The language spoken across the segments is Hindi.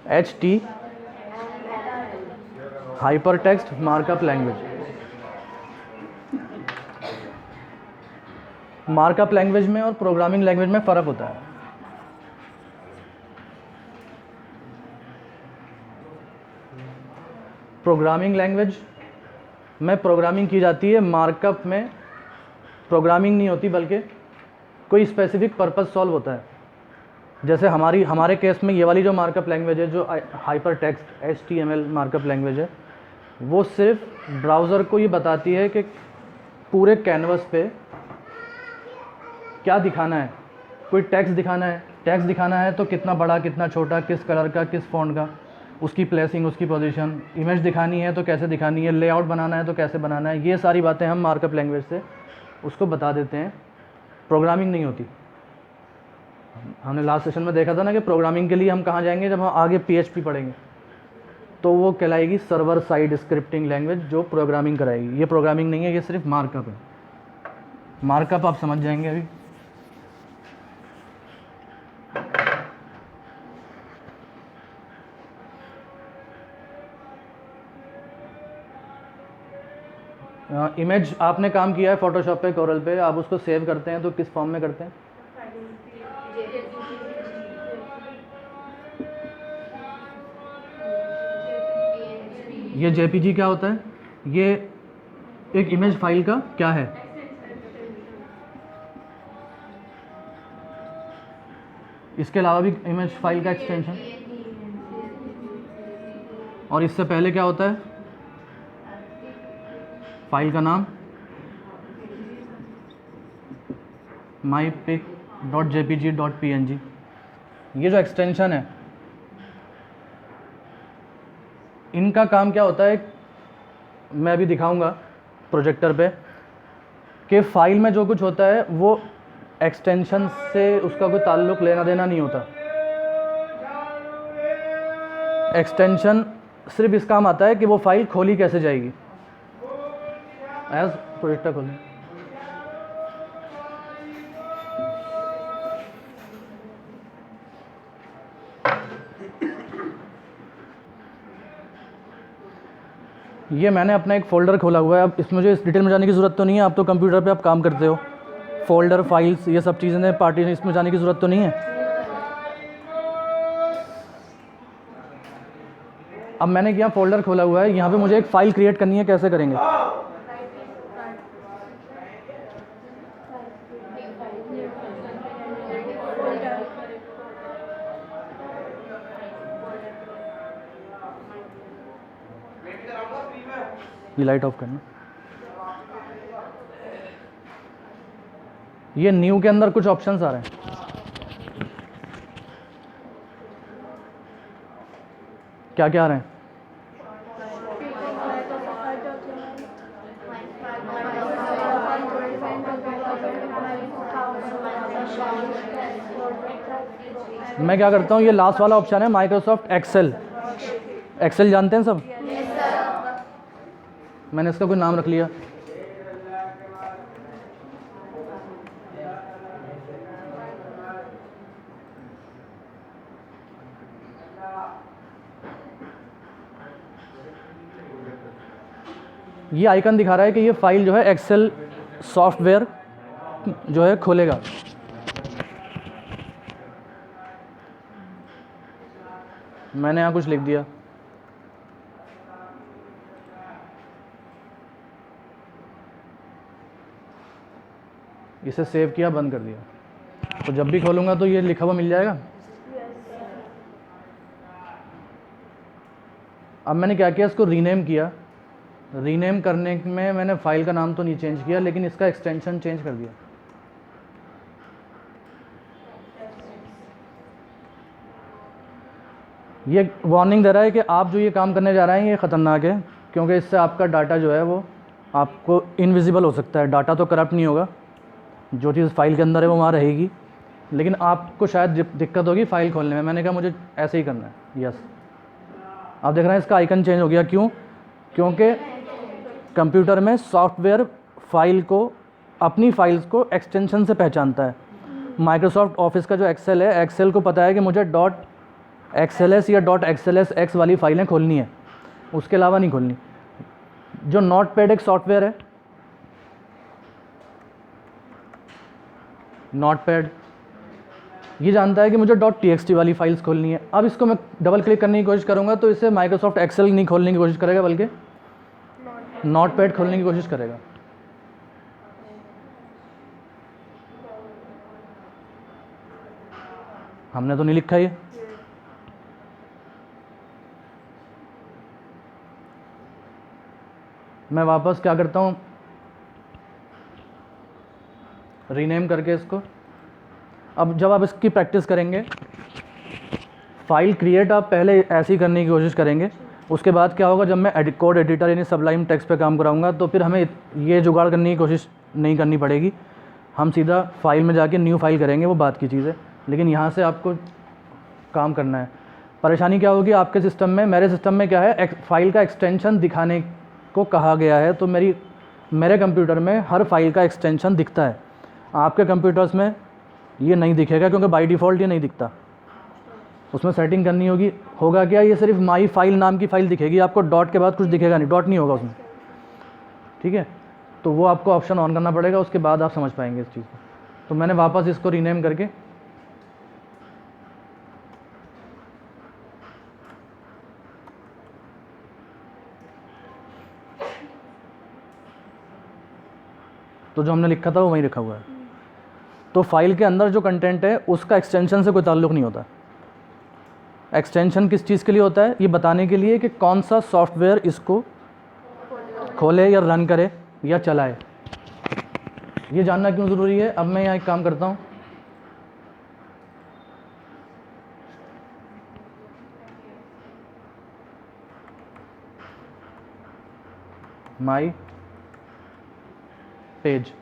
HT hyper text markup language. Markup language में और प्रोग्रामिंग लैंग्वेज में फ़र्क होता है। प्रोग्रामिंग लैंग्वेज में प्रोग्रामिंग की जाती है, मार्कअप में प्रोग्रामिंग नहीं होती बल्कि कोई स्पेसिफिक पर्पस सॉल्व होता है। जैसे हमारे केस में ये वाली जो मार्कअप लैंग्वेज है, जो hyper text HTML markup language है, वो सिर्फ ब्राउज़र को ये बताती है कि पूरे कैनवस पे क्या दिखाना है। कोई टेक्स्ट दिखाना है तो कितना बड़ा, कितना छोटा, किस कलर का, किस फ़ॉन्ट का, उसकी प्लेसिंग, उसकी पोजीशन। इमेज दिखानी है तो कैसे दिखानी है, लेआउट बनाना है तो कैसे बनाना है। ये सारी बातें हम मार्कअप लैंग्वेज से उसको बता देते हैं। प्रोग्रामिंग नहीं होती। हमने लास्ट सेशन में देखा था ना कि प्रोग्रामिंग के लिए हम कहाँ जाएंगे, जब हम आगे PHP पढ़ेंगे तो वो कहलाएगी सर्वर साइड स्क्रिप्टिंग लैंग्वेज, जो प्रोग्रामिंग कराएगी। ये प्रोग्रामिंग नहीं है, ये सिर्फ मार्कअप है। मार्कअप आप समझ जाएंगे अभी। इमेज आपने काम किया है फोटोशॉप पे, कोरल पे, आप उसको सेव करते हैं तो किस फॉर्म में करते हैं? ये JPG क्या होता है? ये एक इमेज फाइल का क्या है? इसके अलावा भी इमेज फाइल का एक्सटेंशन। और इससे पहले क्या होता है? फाइल का नाम mypic.jpg.png। ये जो एक्सटेंशन है, इनका काम क्या होता है, मैं अभी दिखाऊंगा प्रोजेक्टर पे, कि फाइल में जो कुछ होता है वो एक्सटेंशन से उसका कोई ताल्लुक़ लेना देना नहीं होता। एक्सटेंशन सिर्फ इस काम आता है कि वो फाइल खोली कैसे जाएगी। एज प्रोजेक्टर खोलें। ये मैंने अपना एक फ़ोल्डर खोला हुआ है। अब इसमें मुझे इस डिटेल में जाने की ज़रूरत तो नहीं है, आप तो कंप्यूटर पे आप काम करते हो। फ़ोल्डर, फाइल्स, ये सब चीज़ें, पार्टीशन, इसमें जाने की ज़रूरत तो नहीं है। अब मैंने यहाँ फ़ोल्डर खोला हुआ है, यहाँ पे मुझे एक फ़ाइल क्रिएट करनी है। कैसे करेंगे? ये लाइट ऑफ करना। ये न्यू के अंदर कुछ ऑप्शंस आ रहे हैं। क्या क्या आ रहे हैं? मैं क्या करता हूँ, ये लास्ट वाला ऑप्शन है माइक्रोसॉफ्ट एक्सेल। एक्सेल जानते हैं सब? मैंने इसका कोई नाम रख लिया। ये आइकन दिखा रहा है कि ये फाइल जो है एक्सेल सॉफ्टवेयर जो है खोलेगा। मैंने यहाँ कुछ लिख दिया। इसे सेव किया, बंद कर दिया। तो जब भी खोलूँगा तो ये लिखा हुआ मिल जाएगा। अब मैंने क्या किया, इसको रीनेम किया। रीनेम करने में मैंने फ़ाइल का नाम तो नहीं चेंज किया, लेकिन इसका एक्सटेंशन चेंज कर दिया। ये वार्निंग दे रहा है कि आप जो ये काम करने जा रहे हैं ये ख़तरनाक है, क्योंकि इससे आपका डाटा जो है वो आपको इनविजिबल हो सकता है। डाटा तो करप्ट नहीं होगा, जो चीज़ फाइल के अंदर है वो वहाँ रहेगी, लेकिन आपको शायद दिक्कत होगी फ़ाइल खोलने में। मैंने कहा मुझे ऐसे ही करना है। यस, आप देख रहे हैं इसका आइकन चेंज हो गया। क्यों? क्योंकि कंप्यूटर में सॉफ्टवेयर फाइल को, अपनी फाइल्स को एक्सटेंशन से पहचानता है। माइक्रोसॉफ्ट ऑफिस का जो एक्सेल है, एक्सेल को पता है कि मुझे XLS या .xlsx वाली फाइलें खोलनी है, उसके अलावा नहीं खोलनी। जो नोटपैड एक सॉफ्टवेयर है, नोटपैड ये जानता है कि मुझे .txt वाली फाइल्स खोलनी है। अब इसको मैं डबल क्लिक करने की कोशिश करूँगा तो इसे माइक्रोसॉफ्ट एक्सेल नहीं खोलने की कोशिश करेगा, बल्कि नोटपैड खोलने की कोशिश करेगा। हमने तो नहीं लिखा ये। मैं वापस क्या करता हूँ, रीनेम करके इसको। अब जब आप इसकी प्रैक्टिस करेंगे, फाइल क्रिएट आप पहले ऐसी करने की कोशिश करेंगे। उसके बाद क्या होगा, जब मैं कोड एडिटर यानी सबलाइम टेक्स्ट पे काम कराऊंगा तो फिर हमें ये जुगाड़ करने की कोशिश नहीं करनी पड़ेगी। हम सीधा फाइल में जाके न्यू फाइल करेंगे, वो बात की चीज़ है। लेकिन यहाँ से आपको काम करना है। परेशानी क्या होगी आपके सिस्टम में, मेरे सिस्टम में क्या है, फाइल का एक्सटेंशन दिखाने को कहा गया है, तो मेरे कंप्यूटर में हर फाइल का एक्सटेंशन दिखता है। आपके कंप्यूटर्स में ये नहीं दिखेगा, क्योंकि बाय डिफ़ॉल्ट ये नहीं दिखता। उसमें सेटिंग करनी होगा क्या, ये सिर्फ माई फाइल नाम की फ़ाइल दिखेगी आपको, डॉट के बाद कुछ दिखेगा नहीं, डॉट नहीं होगा उसमें, ठीक है। तो वो आपको ऑप्शन ऑन करना पड़ेगा, उसके बाद आप समझ पाएंगे इस चीज़ को। तो मैंने वापस इसको रीनेम करके तो जो हमने लिखा था वो वहीं लिखा हुआ है। तो फाइल के अंदर जो कंटेंट है उसका एक्सटेंशन से कोई ताल्लुक़ नहीं होता। एक्सटेंशन किस चीज़ के लिए होता है, ये बताने के लिए कि कौन सा सॉफ्टवेयर इसको खोले या रन करे या चलाए। ये जानना क्यों ज़रूरी है। अब मैं यहाँ एक काम करता हूँ, माई पेज,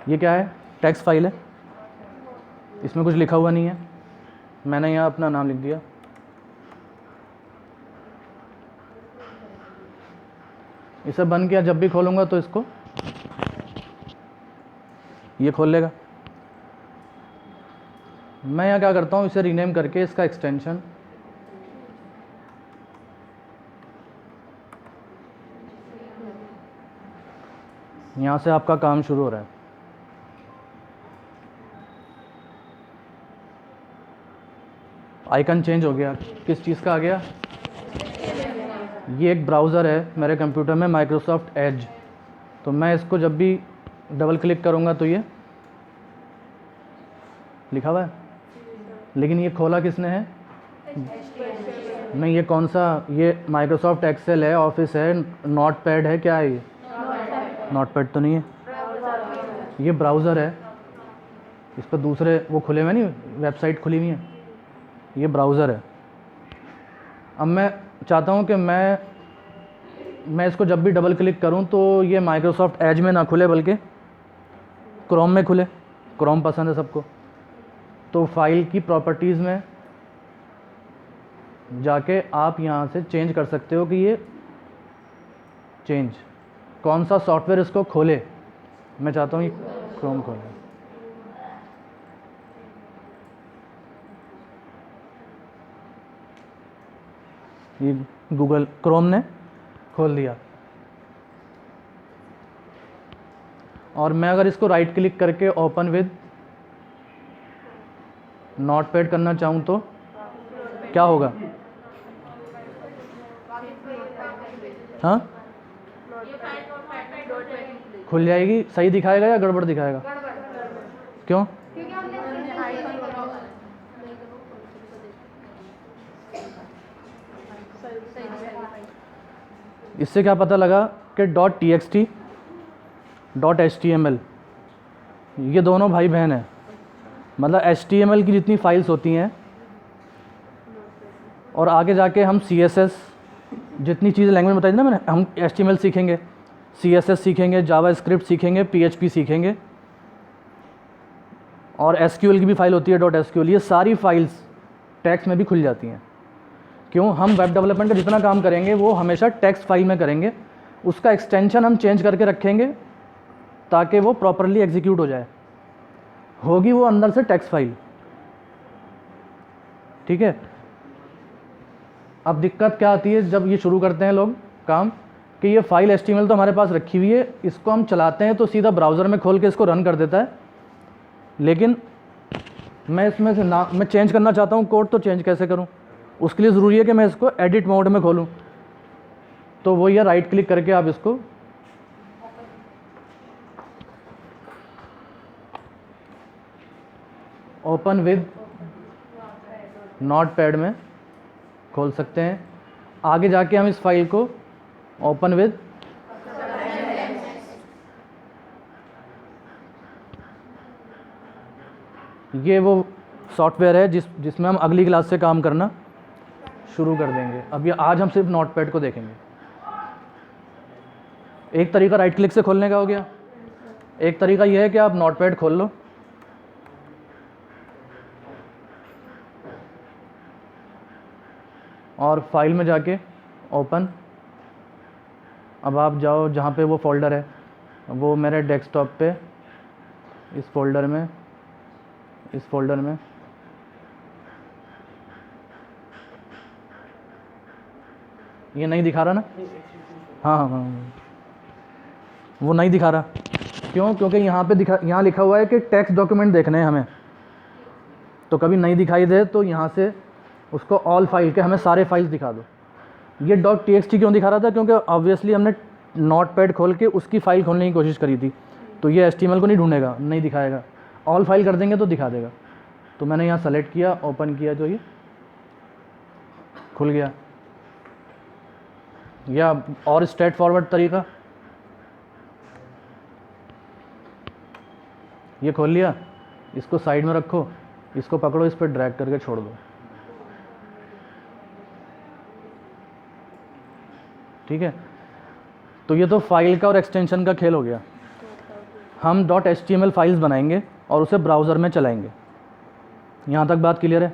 ये क्या है, टेक्स्ट फाइल है, इसमें कुछ लिखा हुआ नहीं है। मैंने यहाँ अपना नाम लिख दिया। इसे बंद किया, जब भी खोलूँगा तो इसको ये खोल लेगा। मैं यहाँ क्या करता हूँ, इसे रीनेम करके इसका एक्सटेंशन यहाँ से आपका काम शुरू हो रहा है। आइकन चेंज हो गया, किस चीज़ का आ गया, ये एक ब्राउज़र है मेरे कंप्यूटर में, माइक्रोसॉफ्ट एज। तो मैं इसको जब भी डबल क्लिक करूँगा तो ये लिखा हुआ है, लेकिन ये खोला किसने है, नहीं, ये कौन सा, ये माइक्रोसॉफ्ट एक्सेल है, ऑफिस है, नोटपैड है, क्या है ये, नोटपैड तो नहीं है, ये ब्राउज़र है। इस पर दूसरे वो खुले हुए नहीं, वेबसाइट खुली हुई है, ये ब्राउज़र है। अब मैं चाहता हूँ कि मैं इसको जब भी डबल क्लिक करूँ तो ये माइक्रोसॉफ्ट एज में ना खुले, बल्कि क्रोम में खुले। क्रोम पसंद है सबको। तो फाइल की प्रॉपर्टीज़ में जाके आप यहाँ से चेंज कर सकते हो कि ये चेंज कौन सा सॉफ्टवेयर इसको खोले। मैं चाहता हूँ ये क्रोम खोले। ये गूगल क्रोम ने खोल दिया। और मैं अगर इसको राइट क्लिक करके ओपन विद नोटपैड करना चाहूँ तो क्या होगा, हाँ खुल जाएगी। सही दिखाएगा या गड़बड़ दिखाएगा, क्यों, इससे क्या पता लगा कि .txt .html ये दोनों भाई बहन हैं। मतलब HTML की जितनी फाइल्स होती हैं और आगे जाके हम CSS जितनी चीज़ें लैंग्वेज बताई थी ना मैंने, हम HTML सीखेंगे, CSS सीखेंगे, जावास्क्रिप्ट सीखेंगे, PHP सीखेंगे, और SQL की भी फाइल होती है .SQL। ये सारी फाइल्स टेक्स्ट में भी खुल जाती हैं। क्यों, हम वेब डेवलपमेंट का जितना काम करेंगे वो हमेशा टेक्स्ट फाइल में करेंगे। उसका एक्सटेंशन हम चेंज करके रखेंगे ताकि वो प्रॉपरली एग्जीक्यूट हो जाए। होगी वो अंदर से टेक्स्ट फाइल, ठीक है। अब दिक्कत क्या आती है जब ये शुरू करते हैं लोग काम, कि ये फाइल HTML तो हमारे पास रखी हुई है, इसको हम चलाते हैं तो सीधा ब्राउज़र में खोल के इसको रन कर देता है, लेकिन मैं इसमें से ना मैं चेंज करना चाहता हूँ कोड, तो चेंज कैसे करूँ? उसके लिए ज़रूरी है कि मैं इसको एडिट मोड में खोलूँ। तो वो ये राइट क्लिक करके आप इसको ओपन विद नोटपैड में खोल सकते हैं। आगे जाके हम इस फाइल को ओपन विद ये वो सॉफ्टवेयर है जिसमें हम अगली क्लास से काम करना शुरू कर देंगे। अब ये आज हम सिर्फ नोटपैड को देखेंगे। एक तरीका राइट क्लिक से खोलने का हो गया, एक तरीका यह है कि आप नोटपैड खोल लो, और फाइल में जाके ओपन। अब आप जाओ जहाँ पे वो फोल्डर है, वो मेरे डेस्कटॉप पे इस फोल्डर में ये नहीं दिखा रहा ना? हाँ, वो नहीं दिखा रहा। क्यों? क्योंकि यहाँ लिखा हुआ है कि टेक्स्ट डॉक्यूमेंट देखने हैं हमें, तो कभी नहीं दिखाई दे तो यहाँ से उसको ऑल फाइल के हमें सारे फाइल्स दिखा दो। ये .txt क्यों दिखा रहा था? क्योंकि ऑब्वियसली हमने नोटपैड खोल के उसकी फ़ाइल खोलने की कोशिश करी थी, तो ये HTML को नहीं ढूंढेगा, नहीं दिखाएगा। ऑल फाइल कर देंगे तो दिखा देगा। तो मैंने यहाँ सेलेक्ट किया, ओपन किया, तो ये खुल गया। या और स्ट्रेट फॉरवर्ड तरीका, ये खोल लिया, इसको साइड में रखो, इसको पकड़ो, इस पर ड्रैग करके छोड़ दो, ठीक है। तो ये तो फाइल का और एक्सटेंशन का खेल हो गया। हम .html फाइल्स बनाएंगे और उसे ब्राउज़र में चलाएंगे। यहाँ तक बात क्लियर है?